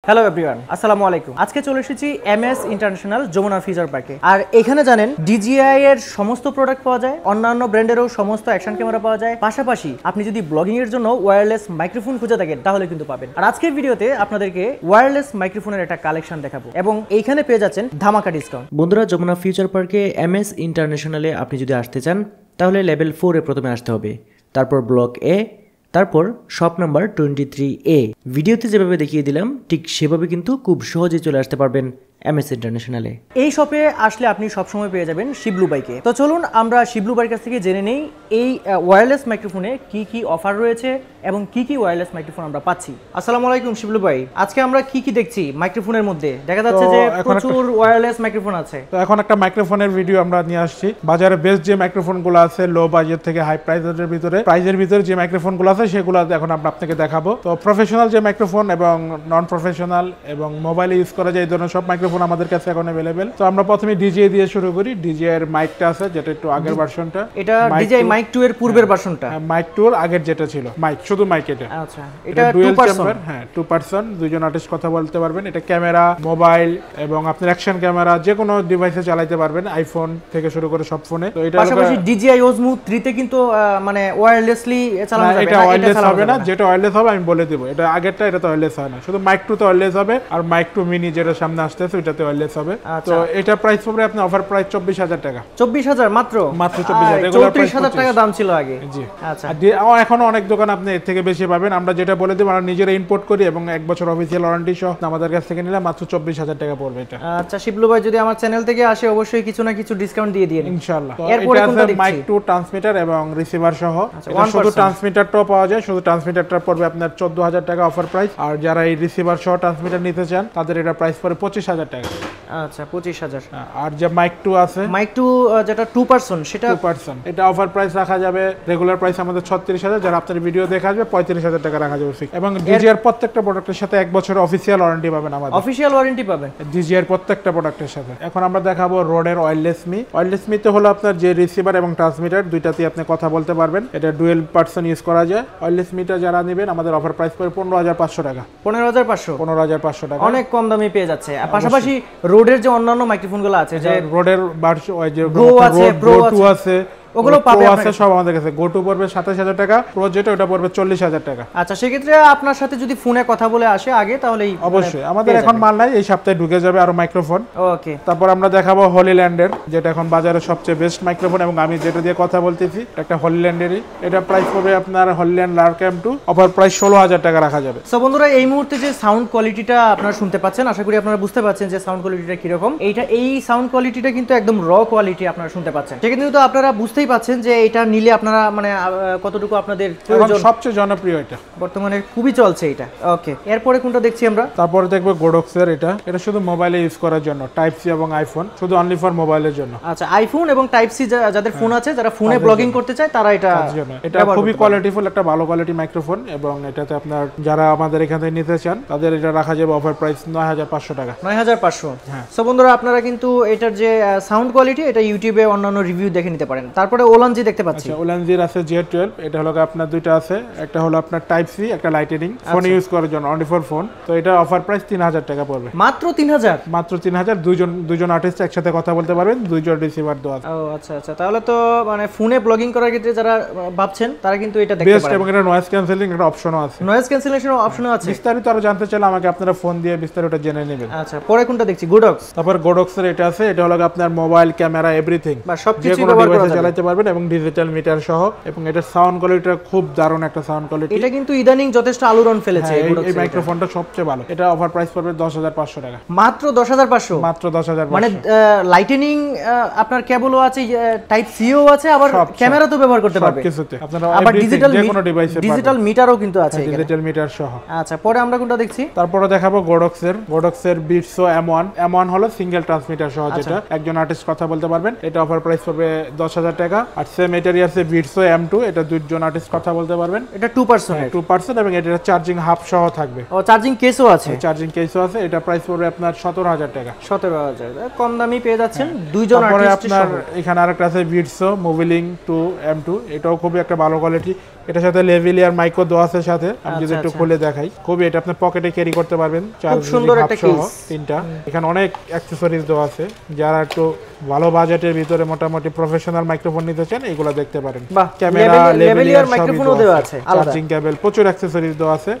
Hello everyone, আসসালামু আলাইকুম। আজকে চলে এসেছি এমএস ইন্টারন্যাশনাল যমুনা ফিউচার পার্কে। আর এখানে জানেন ডিজিআই এর সমস্ত প্রোডাক্ট পাওয়া যায়, অন্যান্য ব্র্যান্ডেরও সমস্ত অ্যাকশন ক্যামেরা পাওয়া যায়। পাশাপাশি আপনি যদি ব্লগিং এর জন্য ওয়্যারলেস মাইক্রোফোন খুঁজে থাকেন তাহলে কিন্তু পাবেন। আর আজকের ভিডিওতে আপনাদেরকে ওয়্যারলেস মাইক্রোফোনের একটা কালেকশন দেখাবো এবং এইখানে পেয়ে যাচ্ছেন ধামাকা ডিসকাউন্ট। বন্ধুরা, যমুনা ফিউচার পার্কে এমএস ইন্টারন্যাশনালে আপনি যদি আসতে চান তাহলে লেভেল 4 এ প্রথমে আসতে হবে, তারপর ব্লক এ, তারপর শপ নাম্বার 23A। ভিডিওতে যেভাবে দেখিয়ে দিলাম ঠিক সেভাবে কিন্তু খুব সহজে চলে আসতে পারবেন এমএস ইন্টারন্যাশনালে। এই শপে আসলে আপনি সবসময় পেয়ে যাবেন শিবলু বাইকে। তো চলুন আমরা শিবলু বাইকের কাছ থেকে জেনে নেই এই ওয়্যারলেস মাইক্রোফোনে কি কি অফার রয়েছে এবং কি কি ওয়্যারলেস মাইক্রোফোন আমরা পাচ্ছি। আসসালামু আলাইকুম শিবলু ভাই, আজকে আমরা কি কি দেখছি মাইক্রোফোনের মধ্যে? দেখা যাচ্ছে যে প্রচুর ওয়্যারলেস মাইক্রোফোন আছে। তো এখন একটা মাইক্রোফোনের ভিডিও আমরা নিয়ে আসছি। বাজারে বেস্ট যে মাইক্রোফোনগুলো আছে লো বাজেট থেকে হাই প্রাইসের ভিতরে যে মাইক্রোফোনগুলো আছে সেগুলো এখন আমরা আপনাকে দেখাবো। তো প্রফেশনাল যে মাইক্রোফোন এবং নন প্রফেশনাল এবং মোবাইলে ইউজ করা যায় এই ধরনের সব মাইক্রোফোন আমাদের কাছে এখন अवेलेबल। তো আমরা প্রথমে ডিজিআই দিয়ে শুরু করি। ডিজিআই এর মাইকটা আছে যেটা একটু আগের ভার্সনটা, এটা ডিজিআই মাইক 2 এর পূর্বের ভার্সনটা। মাইক 2 এর আগের যেটা ছিল মাইক, শুধু মাইক এটা। আচ্ছা, এটা 2 পারসন। হ্যাঁ, 2 পারসন, দুইজন আর্টিস্ট কথা বলতে পারবেন। এটা ক্যামেরা, মোবাইল এবং আপনার অ্যাকশন ক্যামেরা যে কোনো ডিভাইসে চালাতে পারবেন, আইফোন থেকে শুরু করে সব ফোনে। তো এটা পাশাপাশি ডিজিআই ওজমো 3 তে কিন্তু মানে ওয়্যারলেসলি চালানো যাবে। এটা ওয়্যারলেস হবে না, যেটা ওয়্যারলেস হবে আমি বলে দেব। এটা আগেরটা, এটা তো ওয়্যারলেস হয় না, শুধু মাইক 2 তে ওয়্যারলেস হবে আর মাইক 2 মিনি যেটা সামনে আসতেছে ওটাতে ওয়্যারলেস হবে। তো এটা প্রাইস পড়বে আপনার অফার প্রাইস 24000 টাকা। 24000 মাত্র 24000। রেগুলার প্রাইস 34000 টাকা দাম ছিল আগে। জি, আচ্ছা। এখন অনেক দোকান আপনি এর থেকে বেশি পাবেন। আমরা যেটা বলে দেব, আমরা নিজেরা ইম্পোর্ট করি এবং 1 বছর অফিসিয়াল ওয়ারেন্টি সহ আমাদের কাছ থেকে নিলে মাত্র 24000 টাকা পড়বে এটা। আচ্ছা শিবলু ভাই, যদি আমার চ্যানেল থেকে আসে অবশ্যই কিছু না কিছু ডিসকাউন্ট দিয়ে দিন ইনশাআল্লাহ। এরপর কোনটা দেখছি? মাইক 2 ট্রান্সমিটার এবং রিসিভার সহ। এটা শুধু ট্রান্সমিটারটাও পাওয়া যায়, শুধু ট্রান্সমিটারটা পড়বে আপনার 14000 টাকা অফার প্রাইস। আর যারা এই রিসিভার সহ ট্রান্সমিটার নিতে চান তাদের এটা প্রাইস পড়ে 25000 টাকা। আচ্ছা, 25000। আর যে মাইক 2 আছে, মাইক 2 যেটা 2 পারসন, সেটা 2 পারসন, এটা অফার প্রাইস রাখা যাবে। রেগুলার প্রাইস আমাদের 36000, যারা আপনার ভিডিও দেখে আসবে 35000 টাকা রাখা যাবে ফিক্স। এবং ডিজিআর প্রত্যেকটা প্রোডাক্টের সাথে 1 বছর অফিসিয়াল ওয়ারেন্টি পাবেন আমাদের। অফিসিয়াল ওয়ারেন্টি পাবেন ডিজিআর প্রত্যেকটা প্রোডাক্টের সাথে। এখন আমরা দেখাবো রোডের ওয়্যারলেস মি। ওয়্যারলেস মি তো হলো আপনার যে রিসিভার এবং ট্রান্সমিটার দুইটাতেই আপনি কথা বলতে পারবেন। এটা ডুয়েল পারসন ইউজ করা যায়। ওয়্যারলেস মিটা যারা নেবেন আমাদের অফার প্রাইস পড়ে 15500 টাকা। 15500 টাকা, অনেক কম দামে পেয়ে যাচ্ছে। পাশাপাশি রোডের যে অন্যান্য মাইক্রোফোনগুলো আছে, যে রোডের ভার্সন, ওই যে গো আছে, প্রো আছে, ওগুলো পাবে আছে সব আমাদের কাছে। গো টু পড়বে 27000 টাকা, প্রো যেটা ওটা পড়বে 40000 টাকা। আচ্ছা, সেক্ষেত্রে আপনার সাথে যদি ফোনে কথা বলে আসে আগে তাহলেই অবশ্যই। আমাদের এখন মাল নাই, এই সপ্তাহে ঢুকে যাবে আরো মাইক্রোফোন। ওকে। তারপর আমরা দেখাবো হলিল্যান্ডের, যেটা এখন বাজারে সবচেয়ে বেস্ট মাইক্রোফোন এবং আমি যেটা দিয়ে কথা বলতেছি একটা হলিল্যান্ডেরই। এটা প্রাইস পড়বে আপনার হলিল্যান্ড লারক্যাম 2, অফার প্রাইস 16000 টাকা রাখা যাবে। সো বন্ধুরা, এই মুহূর্তে যে সাউন্ড কোয়ালিটিটা আপনারা শুনতে পাচ্ছেন, আশা করি আপনারা বুঝতে পাচ্ছেন যে সাউন্ড কোয়ালিটিটা কিরকম। এই সাউন্ড কোয়ালিটিটা কিন্তু একদম র কোয়ালিটি আপনারা শুনতে পাচ্ছেন। সেক্ষেত্রে কিন্তু আপনারা বুঝতেই পাচ্ছেন যে এটা নিলে আপনারা মানে কতটুকু আপনাদের প্রয়োজন। সবচেয়ে জনপ্রিয় এটা বর্তমানে খুবই চলছে এটা। ওকে, এরপরে কোনটা দেখছি আমরা? তারপরে দেখবো গোডক্সের। এটা শুধু মোবাইলে ইউজ করার জন্য, টাইপ সি এবং আইফোন, শুধু অনলি ফর মোবাইলের জন্য। আচ্ছা, আইফোন এবং টাইপ সি যাদের ফোন আছে, যারা ফোনে ব্লগিং করতে চায় তারা এটা খুবই কোয়ালিটিফুল একটা ভালো কোয়ালিটি মাইক্রোফোন। এবং এটাতে আপনার যারা আমাদের এখান থেকে নিতে চান তাদের এটা রাখা যাবে অফার প্রাইস 9500 টাকা। 9500। হ্যাঁ। সো বন্ধুরা, আপনারা কিন্তু এটার যে সাউন্ড কোয়ালিটি এটা ইউটিউবে অন্যান্য রিভিউ দেখে নিতে পারেন। তারপরে ওলানজি দেখতে পাচ্ছি। ওলানজির আছে Z12, এটা হলো আপনার দুইটা আছে, একটা হলো আপনার টাইপ সি, একটা লাইটনিং, ফোন ইউজ করার জন্য অনলি ফর ফোন। তো এটা অফার প্রাইস 3000 টাকা পড়বে। মাত্র 3000? মাত্র 3000। দুইজন আর্টিস্ট একসাথে কথা বলতে পারবেন, দুইজন রিসিভার দেওয়া আছে। ও আচ্ছা আচ্ছা, তাহলে তো মানে ফোনে ব্লগিং করার ক্ষেত্রে যারা ভাবছেন তারা কিন্তু এটা দেখতে পারেন। এবং এটা নয়েজ ক্যান্সেলিং একটা অপশনও আছে। নয়েজ ক্যান্সেলেশন অপশনও আছে। বিস্তারিত আরো জানতে চাইলে আমাকে আপনারা ফোন দিয়ে বিস্তারিত জেনে নেবেন। আচ্ছা, পরে কোনটা দেখছি? গোডক্স। তারপর গোডক্সের এটা আছে, এটা হলো আপনার মোবাইল ক্যামেরা এভরিথিং বা সবকিছু ব্যবহার করা চালাতে পারবেন এবং ডিজিটাল মিটার সহ। এবং এটা সাউন্ড কোয়ালিটিটা খুব দারুণ একটা সাউন্ড কোয়ালিটি। এটা কিন্তু ইদানিং যথেষ্ট আলোড়ন ফেলেছে। এই মাইক্রোফোনটা সবচেয়ে ভালো। এটা অফার প্রাইস পড়বে 10500 টাকা। মাত্র 10500? মাত্র 10500। মানে লাইটনিং আপনার কেবলও আছে, টাইপ সিও আছে, আবার ক্যামেরা তো ব্যবহার করতে পারবে সবকিছুতে। আপনারা আবার ডিজিটাল যে কোনো ডিভাইসে ডিজিটাল মিটারও কিন্তু আছে, ডিজিটাল মিটার সহ। আচ্ছা, পরে আমরা কোনটা দেখছি? তারপরে দেখাবো গোডক্সের বিটসো M1 হলো সিঙ্গেল ট্রান্সমিটার সহ, যেটা একজন আর্টিস্ট কথা বলতে পারবেন। এটা অফার প্রাইস পড়বে 10000 টাকা। টাকা। আর সেম এটারই আছে বিটসো M2, এটা দুইজন আর্টিস্ট কথা বলতে পারবেন। এটা 2% 2% এবং এটা চার্জিং হাব সহ থাকবে। ও চার্জিং কেসও আছে, চার্জিং কেসও আছে। এটা প্রাইস পড়বে আপনার 17,000 টাকা। 17,000 কম দামি পেয়ে যাচ্ছেন দুইজন তারপরে আর্টিস্ট। আপনার এখানে আরেকটা আছে বিটসো মুভিলিং 2 M2, এটাও খুবই একটা ভালো কোয়ালিটি। এটার সাথে লেভিলিয়ার মাইক্রো দেওয়া আছে সাথে, আমি যদি একটু খুলে দেখাই, খুবই এটা আপনি পকেটে ক্যারি করতে পারবেন। খুব সুন্দর একটা কেস, তিনটা এখানে অনেক অ্যাকসেসরিজ দেওয়া আছে। যারা একটু ভালো বাজেটের ভিতরে মোটামুটি প্রফেশনাল মাইক্রোফোন নিতে চান এগুলো দেখতে পারেন। ক্যামেরা লেভেলিয়ার মাইক্রোফোনও দেওয়া আছে, চার্জিং কেবল, প্রচুর অ্যাকসেসরিজ দেওয়া আছে।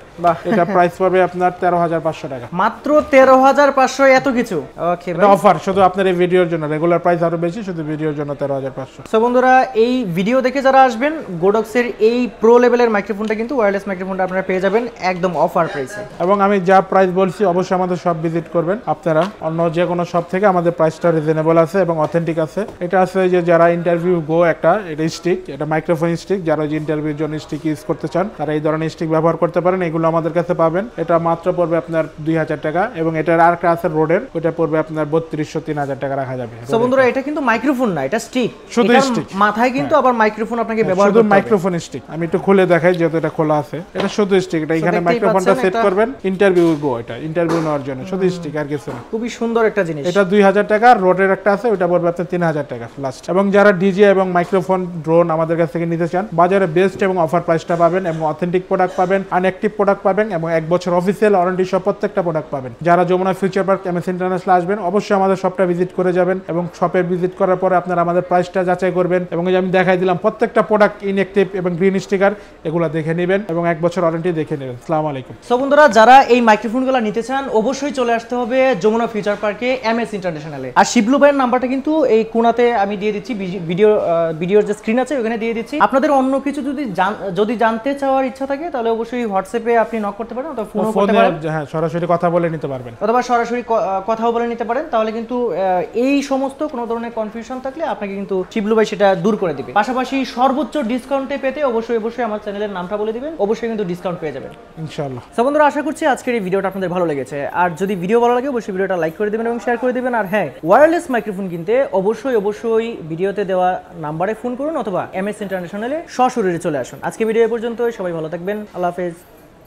এটা প্রাইস পড়বে আপনার 13,500 টাকা। মাত্র 13,500 এত কিছু। ওকে ভাই, অফার শুধু আপনার এই ভিডিওর জন্য, রেগুলার প্রাইস আরো বেশি, শুধু ভিডিওর জন্য 13,500। সো বন্ধুরা, এই ভিডিও দেখে যারা আসবেন গোডক্সের এই প্রো লেভেলের মাইক্রোফোনটা কিন্তু ওয়্যারলেস মাইক্রোফোনটা আপনারা পেয়ে যাবেন একদম অফার প্রাইসে। এবং আমি যা প্রাইস বলছি অবশ্যই আমাদের শপ ভিজিট করবেন আপনারা। অন্য যে কোনো শপ থেকে আমাদের প্রাইসটা রিজনেবল আছে এবং অথেন্টিক আছে। এটা আছে যে যারা ইন্টারভিউ গো একটা এটা স্টিক, এটা মাইক্রোফোন স্টিক, যারা যে ইন্টারভিউর জন্য স্টিক ইউজ করতে চান তারা এই ধরনের স্টিক ব্যবহার করতে পারেন। এগুলো আমাদের কাছে পাবেন। এটা মাত্র পড়বে আপনার 2,000 টাকা এবং এটার আরেকটা আছে রোডের, ওটা পড়বে আপনার 3200-3,000 টাকা রাখা যাবে। সো বন্ধুরা, এটা কিন্তু মাইক্রোফোন না, এটা স্টিক, শুধু স্টিক, মাথায় কিন্তু আবার মাইক্রোফোন আপনাকে ব্যবহার করতে হবে। শুধু মাইক্রোফোন স্টিক। আমি একটু খুলে দেখাই যেহেতু এটা খোলা আছে। এটা শুধু স্টিক, এটা এখানে মাইক্রোফোনটা সেট করবেন, ইন্টারভিউ গো, এটা ইন্টারভিউ নেওয়ার জন্য শুধু স্টিক আর কিছু না। খুবই সুন্দর একটা জিনিস। এটা 2,000 টাকা। রোডের একটা আছে, ওটা পড়বে আপনার 3,000 টাকা লাস্ট। এবং যারা ডিজে এবং মাইক্রোফোন ড্রোন আমাদের কাছ থেকে নিতে চান, বাজারে বেস্ট এবং অফার প্রাইসটা পাবেন এবং অথেন্টিক প্রোডাক্ট পাবেন, আনঅ্যাক্টিভ প্রোডাক্ট পাবেন এবং 1 বছর অফিসিয়াল ওয়ারেন্টি সহ প্রত্যেকটা প্রোডাক্ট পাবেন। যারা Jamuna Future Park MS international আসবেন অবশ্যই আমাদের শপটা ভিজিট করে যাবেন এবং শপে ভিজিট করার পরে আপনারা আমাদের প্রাইসটা যাচাই করবেন এবং এই যে আমি দেখাই দিলাম প্রত্যেকটা প্রোডাক্ট ইনঅ্যাক্টিভ এবং গ্রিন স্টিকার, এগুলো দেখে নেবেন এবং 1 বছর ওয়ারেন্টি দেখে নেবেন। আসসালামু আলাইকুম। সো বন্ধুরা, যারা এই মাইক্রোফোনগুলো নিতে চান অবশ্যই চলে আসতে হবে যমুনা ফিউচার পার্কে MS ইন্টারন্যাশনালে। আর শিবলু ভাইয়ের নাম্বারটা কিন্তু এই কোণাতে আমি দিয়ে দিচ্ছি, ভিডিওর যে স্ক্রিন আছে ওখানে দিয়ে দিচ্ছি। আপনাদের অন্য কিছু যদি জানতে চাওয়ার ইচ্ছা থাকে তাহলে অবশ্যই হোয়াটসঅ্যাপে আপনি নক করতে পারেন অথবা ফোনও করতে পারেন। হ্যাঁ, সরাসরি কথা বলে নিতে পারবেন অথবা সরাসরি কথাও বলে নিতে পারেন। তাহলে কিন্তু এই সমস্ত কোনো ধরনের কনফিউশন থাকলে আপনাকে কিন্তু শিবলু ভাই সেটা দূর করে দিবে। পাশাপাশি সর্বোচ্চ ডিসকাউন্টে পেতে অবশ্যই আমার চ্যানেলের নামটা বলে দিবেন, অবশ্যই কিন্তু ডিসকাউন্ট পেয়ে যাবেন ইনশাআল্লাহ। সো বন্ধুরা, আশা করছি আজকের এই ভিডিওটা আপনাদের ভালো লেগেছে। আর যদি ভিডিও ভালো লাগে অবশ্যই ভিডিওটা লাইক করে দিবেন এবং শেয়ার করে দিবেন। আর হ্যাঁ, ওয়্যারলেস মাইক্রোফোন কিনতে অবশ্যই ভিডিওতে দেওয়া নাম্বারে ফোন করুন অথবা MS ইন্টারন্যাশনালে সশরীরে চলে আসুন। আজকে ভিডিও এ পর্যন্ত, সবাই ভালো থাকবেন, আল্লাহ হাফেজ।